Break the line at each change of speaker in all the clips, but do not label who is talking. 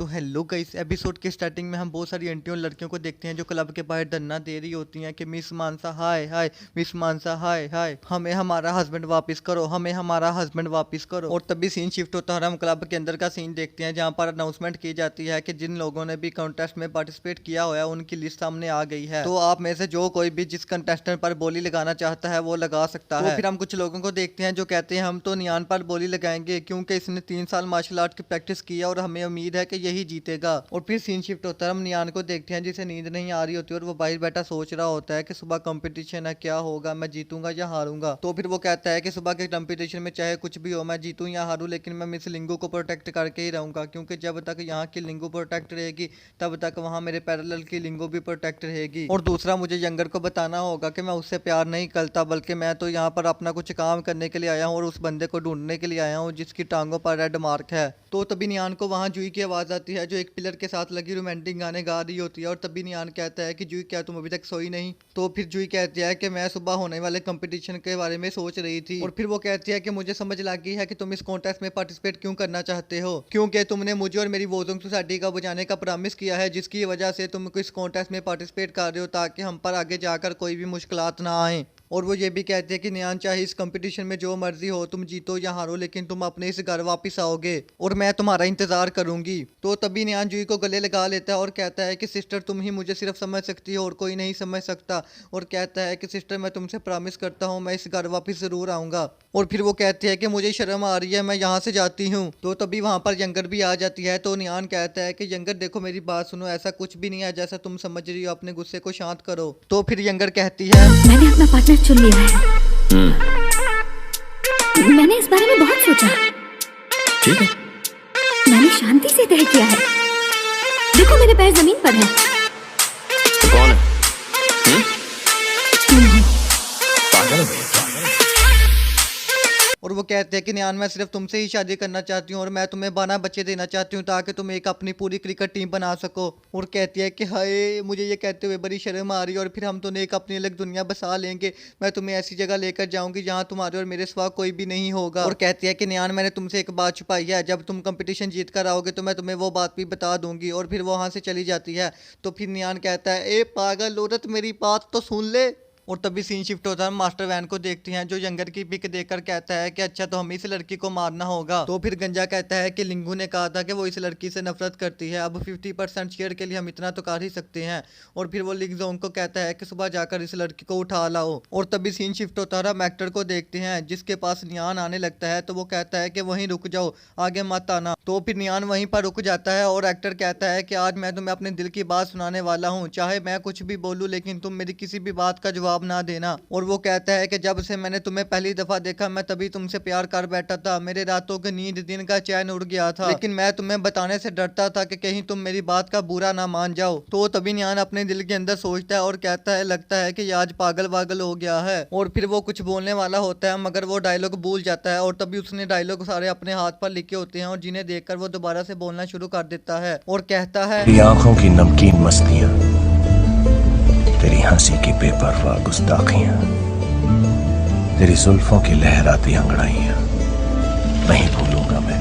तो hello guys, episode के starting में हम बहुत सारी आंटियों और लड़कियों को देखते हैं जो क्लब के बाहर धरना दे रही होती हैं कि मिस मानसा हाय हाय, मिस मानसा हाय हाय, हमें हमारा हस्बैंड वापस करो, हमें हमारा हस्बैंड वापस करो। और तभी सीन शिफ्ट होता है और हम क्लब के अंदर का सीन देखते हैं जहाँ पर अनाउंसमेंट की जाती है कि जिन लोगों ने भी कॉन्टेस्ट में पार्टिसिपेट किया हुआ है उनकी लिस्ट सामने आ गई है। तो आप में से जो कोई भी जिस कंटेस्टेंट पर बोली लगाना चाहता है वो लगा सकता है। तो फिर हम कुछ लोगों को देखते हैं जो कहते हैं हम तो नियान पर बोली लगाएंगे क्योंकि इसने 3 साल मार्शल आर्ट की प्रैक्टिस की है और हमें उम्मीद है कि यही जीतेगा। और फिर सीन शिफ्ट होता है, हम नियान को देखते हैं जिसे नींद नहीं आ रही होती और वो बाहर बैठा सोच रहा होता है कि सुबह कंपटीशन है, क्या होगा, मैं जीतूंगा या हारूंगा। तो फिर वो कहता है कि सुबह के कंपटीशन में चाहे कुछ भी हो, मैं जीतूं या हारूं, लेकिन मैं मिस लिंगू को प्रोटेक्ट करके ही रहूंगा क्योंकि जब तक यहाँ की लिंगू प्रोटेक्ट रहेगी तब तक वहाँ मेरे पैरेलल की लिंगू भी प्रोटेक्ट रहेगी। और दूसरा, मुझे यंगर को बताना होगा कि मैं उससे प्यार नहीं करता बल्कि मैं तो यहाँ पर अपना कुछ काम करने के लिए आया हूँ और उस बंदे को ढूंढने के लिए आया हूँ जिसकी टांगों पर रेड मार्क है। तो तभी नियान को वहाँ जूही की आवाज आती है जो एक पिलर के साथ लगी रोमांटिक गाने गा रही होती है। और तभी नियान कहता है कि जूही क्या तुम अभी तक सोई नहीं? तो फिर जूही कहती है कि मैं सुबह होने वाले कंपटीशन के बारे में सोच रही थी। और फिर वो कहती है कि मुझे समझ लग गई है कि तुम इस कॉन्टेस्ट में पार्टिसिपेट क्यों करना चाहते हो, क्योंकि तुमने मुझे और मेरी वोजोंग सोसाइटी का बजाने का प्रॉमिस किया है जिसकी वजह से तुम इस कॉन्टेस्ट में पार्टिसिपेट कर रहे हो ताकि हम पर आगे जाकर कोई भी मुश्किलात ना आए। और वो ये भी कहते हैं कि नियान चाहे इस कंपटीशन में जो मर्जी हो, तुम जीतो या हारो, लेकिन तुम अपने इस घर वापस आओगे और मैं तुम्हारा इंतजार करूंगी। तो तभी नियान जूही को गले लगा लेता है और कहता है कि सिस्टर तुम ही मुझे सिर्फ समझ सकती हो और कोई नहीं समझ सकता। और कहता है कि सिस्टर मैं तुमसे प्रॉमिस करता हूँ मैं इस घर वापस जरूर आऊंगा। और फिर वो कहते हैं कि मुझे शर्म आ रही है, मैं यहाँ से जाती हूँ। तो तभी वहाँ पर यंगर भी आ जाती है। तो नियान कहता है कि यंगर देखो मेरी बात सुनो, ऐसा कुछ भी नहीं है जैसा तुम समझ रही हो, अपने गुस्से को शांत करो। तो फिर यंगर कहती है
मैंने अपना पार्टनर चुन लिया है। मैंने इस बारे में बहुत सोचा।
ठीक है।
मैंने शांति से तय किया है। देखो मेरे पैर जमीन पर हैं।
तो कौन है? पागल है।
और वो कहते हैं कि नियान मैं सिर्फ तुमसे ही शादी करना चाहती हूँ और मैं तुम्हें 12 बच्चे देना चाहती हूँ ताकि तुम एक अपनी पूरी क्रिकेट टीम बना सको। और कहती है कि हाय मुझे ये कहते हुए बड़ी शर्म आ रही है और फिर हम तो एक अपनी अलग दुनिया बसा लेंगे, मैं तुम्हें ऐसी जगह लेकर जाऊंगी जहाँ तुम्हारे और मेरे सिवा कोई भी नहीं होगा। और कहती है कि नियान मैंने तुमसे एक बात छुपाई है, जब तुम कंपटीशन जीत कर आओगे तो मैं तुम्हें वो बात भी बता दूंगी। और फिर वो वहाँ से चली जाती है। तो फिर नियान कहता है ए पागल औरत मेरी बात तो सुन ले। और तभी सीन शिफ्ट होता है, मास्टर वैन को देखते हैं जो यंगर की पिक देखकर कहता है कि अच्छा तो हमें इस लड़की को मारना होगा। तो फिर गंजा कहता है कि लिंगू ने कहा था कि वो इस लड़की से नफरत करती है, अब 50% शेयर के लिए हम इतना तो कर ही सकते हैं। और फिर वो लिंगजोंग को कहता है कि सुबह जाकर इस लड़की को उठा लाओ। और तभी सीन शिफ्ट होता है, हम एक्टर को देखते हैं जिसके पास नियान आने लगता है। तो वो कहता है कि वहीं रुक जाओ, आगे मत आना। तो फिर नियान वहीं पर रुक जाता है और एक्टर कहता है कि आज मैं तुम्हें अपने दिल की बात सुनाने वाला हूँ, चाहे मैं कुछ भी बोलूँ लेकिन तुम मेरी किसी भी बात का जवाब ना देना। और वो कहता है कि जब से मैंने तुम्हें पहली दफा देखा मैं तभी तुमसे प्यार कर बैठा था, मेरे रातों की नींद दिन का चैन उड़ गया था, लेकिन मैं तुम्हें बताने से डरता था कि कहीं तुम मेरी बात का बुरा ना मान जाओ। तो तभी नियान अपने दिल के अंदर सोचता है और कहता है लगता है कि ये आज पागल वागल हो गया है। और फिर वो कुछ बोलने वाला होता है मगर वो डायलॉग भूल जाता है। और तभी उसने डायलॉग सारे अपने हाथ पर लिखे होते हैं और जिन्हें देखकर वो दोबारा से बोलना शुरू कर देता है और कहता है
तेरी आंखों की नमकीन मस्तियां, तेरी हंसी की बेपरवाह गुस्ताखियां, तेरी जुल्फों की लहराती अंगड़ाइयां नहीं भूलूंगा मैं,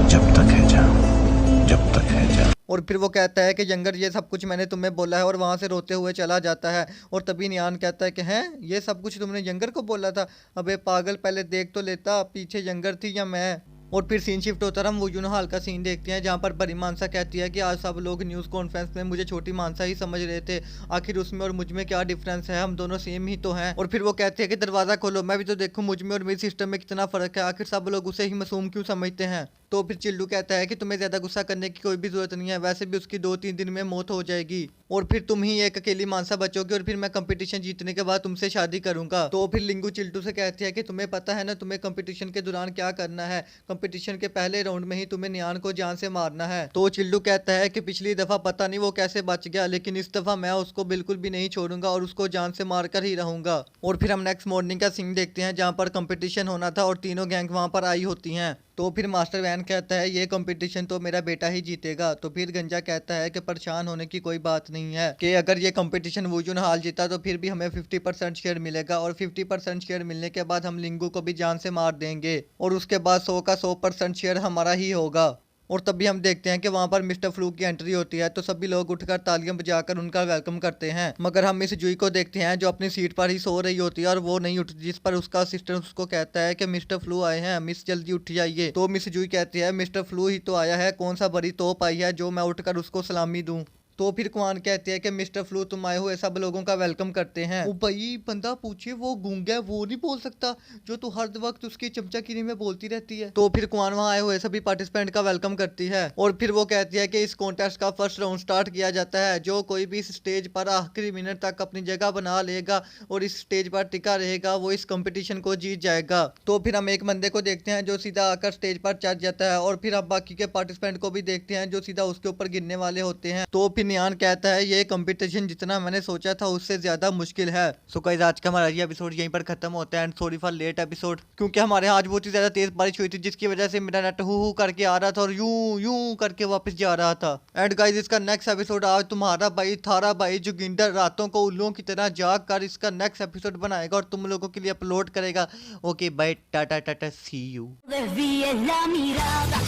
जब तक है जान, जब तक है जान।
और फिर वो कहता है कि यंगर ये सब कुछ मैंने तुम्हें बोला है और वहाँ से रोते हुए चला जाता है। और तभी नियान कहता है कि हैं ये सब कुछ तुमने यंगर को बोला था? अबे पागल पहले देख तो लेता पीछे यंगर थी या मैं। और फिर सीन शिफ्ट होता है, हम वो यूनो हाल का सीन देखते हैं जहाँ पर बड़ी मानसा कहती है कि आज सब लोग न्यूज़ कॉन्फ्रेंस में मुझे छोटी मानसा ही समझ रहे थे, आखिर उसमें और मुझ में क्या डिफरेंस है, हम दोनों सेम ही तो हैं। और फिर वो कहते हैं कि दरवाज़ा खोलो मैं भी तो देखूँ मुझ में और मेरी सिस्टम में कितना फ़र्क है, आखिर सब लोग उसे ही मासूम क्यों समझते हैं। तो फिर चिल्लू कहता है कि तुम्हें ज़्यादा गुस्सा करने की कोई भी ज़रूरत नहीं है, वैसे भी उसकी 2-3 दिन में मौत हो जाएगी और फिर तुम ही एक अकेली मानसा बचोगे और फिर मैं कंपटीशन जीतने के बाद तुमसे शादी करूंगा। तो फिर लिंगू चिल्टू से कहती है कि तुम्हें पता है ना तुम्हें कंपटीशन के दौरान क्या करना है, कंपटीशन के पहले राउंड में ही तुम्हें नियान को जान से मारना है। तो चिल्टू कहता है कि पिछली दफा पता नहीं वो कैसे बच गया, लेकिन इस दफा मैं उसको बिल्कुल भी नहीं छोड़ूंगा और उसको जान से मार कर ही रहूंगा। और फिर हम नेक्स्ट मॉर्निंग का सीन देखते हैं जहाँ पर कंपटीशन होना था और तीनों गैंग वहाँ पर आई होती हैं। तो फिर मास्टर वैन कहता है ये कंपटीशन तो मेरा बेटा ही जीतेगा। तो फिर गंजा कहता है कि परेशान होने की कोई बात नहीं है, कि अगर ये कंपटीशन वुजुन हाल जीता तो फिर भी हमें 50% शेयर मिलेगा और 50% शेयर मिलने के बाद हम लिंगू को भी जान से मार देंगे और उसके बाद 100 का 100% शेयर हमारा ही होगा। और तभी हम देखते हैं कि वहाँ पर मिस्टर फ्लू की एंट्री होती है, तो सभी लोग उठकर तालियां बजाकर उनका वेलकम करते हैं। मगर हम मिस जुई को देखते हैं जो अपनी सीट पर ही सो रही होती है और वो नहीं उठती, जिस पर उसका असिस्टेंट उसको कहता है कि मिस्टर फ्लू आए हैं, मिस जल्दी उठ जाइए। तो मिस जुई कहती है मिस्टर फ्लू ही तो आया है, कौन सा बड़ी तोप आई है जो मैं उठकर उसको सलामी दूं। तो फिर कुआन कहते हैं कि मिस्टर फ्लू तुम आए हुए सब लोगों का वेलकम करते हैं। ओ भाई बंदा पूछे वो गूंगा है वो नहीं बोल सकता जो तू हर वक्त उसकी चमचागिरी में बोलती रहती है। तो फिर कुआन वहां आए हुए सभी पार्टिसिपेंट का वेलकम करती है और फिर वो कहती है कि इस कॉन्टेस्ट का फर्स्ट राउंड स्टार्ट किया जाता है। जो कोई भी इस स्टेज पर आखिरी मिनट तक अपनी जगह बना लेगा और इस स्टेज पर टिका रहेगा वो इस कंपटीशन को जीत जाएगा। तो फिर हम एक बंदे को देखते हैं जो सीधा आकर स्टेज पर चढ़ जाता है और फिर हम बाकी के पार्टिसिपेंट को भी देखते हैं जो सीधा उसके ऊपर गिरने वाले होते हैं। तो फिर नियान कहता है ये कंपटीशन जितना मैंने सोचा था उससे ज्यादा मुश्किल है। सो गाइस आज का हमारा ये एपिसोड यहीं पर खत्म होता है and sorry for late episode, क्योंकि हमारे यहाँ आज बहुत ही ज्यादा तेज बारिश हुई थी जिसकी वजह से मेरा नेट हु करके आ रहा था और यूं यूं करके वापस जा रहा था। एंड गाइस इसका नेक्स्ट एपिसोड आज तुम्हारा भाई थारा भाई जोगिंदर रातों को उल्लुओं की तरह जाग कर इसका नेक्स्ट एपिसोड बनाएगा और तुम लोगों के लिए अपलोड करेगा। Okay bye tata tata see you.
Desvíes la mirada,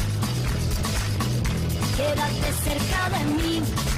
quédate cerca de mí.